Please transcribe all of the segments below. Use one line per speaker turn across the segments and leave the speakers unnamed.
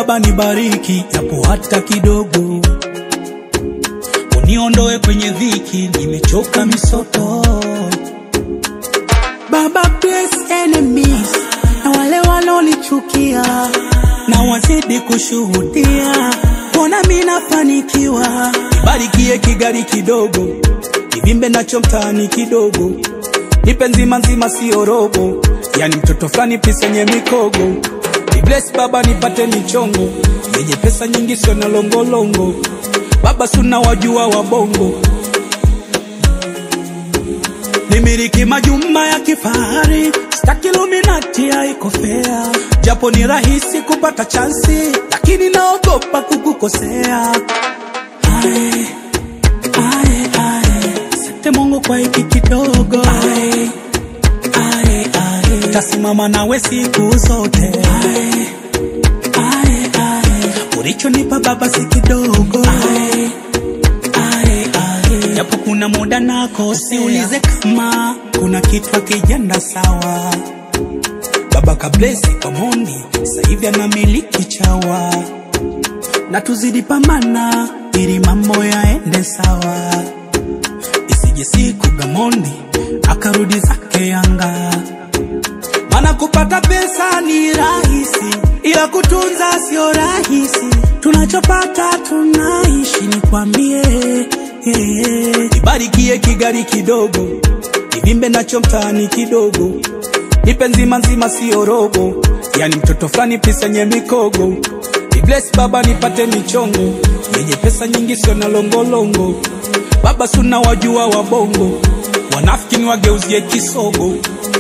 Baba nibariki japo hata kidogo, uniondoe kwenye dhiki, nimechoka misoto. Baba bless enemies na wale walonichukia, na wazidi kushuhudia mbona mimi nafanikiwa. Barikie kigari kidogo, nivimbe nacho mtaani kidogo, nipe nzima nzima sio robo, yani mtoto fulani pesa yenye mikogo. Bless Baba nipate michongo, yenye pesa nyingi sio na longolongo. Baba suna wajua wabongo, nimiriki majumba ya kifahari, staki Illuminati haiko fair. Japo ni rahisi kupata chansi, lakini naogopa kukukosea. Ae, ae, ae, asante Mungu kwa hiki kidogo. Ae, ae, ae, tasimama nawe siku zote. Ae, ae, ae, ulichonipa Baba si kidogo. Ae, ae, ae, japo kuna muda nakosea, usiulize kama kuna kitu kijenda sawa. Baba kablesi kamoni, sasa hivi anamiliki chawa, na tuzidi pambana ili mambo yaende sawa. Isije siku Gamondi akarudi zake Yanga, maana kupata pesa ni rahisi, ila kutunza sio rahisi. Tunachopata tunaishi, nikwambie. Nibarikie kigari kidogo, nivimbe nacho mtaani kidogo, nipe nzima nzima sio robo, yani mtoto fulani pesa yenye mikogo. Bless Baba nipate michongo, yenye pesa nyingi sio na longolongo. Baba suna wajua wabongo, wanafiki ni wageuzie kisogo.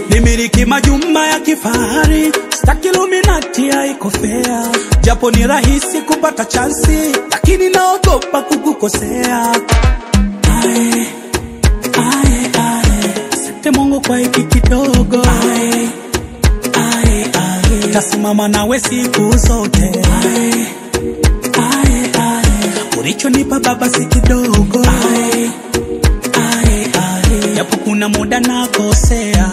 Nimiriki majumba ya kifahari, staki Illuminati haiko fair. Japo ni rahisi kupata chansi, lakini naogopa kukukosea. Ae, ae, ae, asante Mungu kwa hiki kidogo. Ae, ae, ae, tasimama nawe siku zote. Ae, ae, ae, ulichonipa Baba si kidogo. Ae, ae, ae, japo kuna muda nakosea.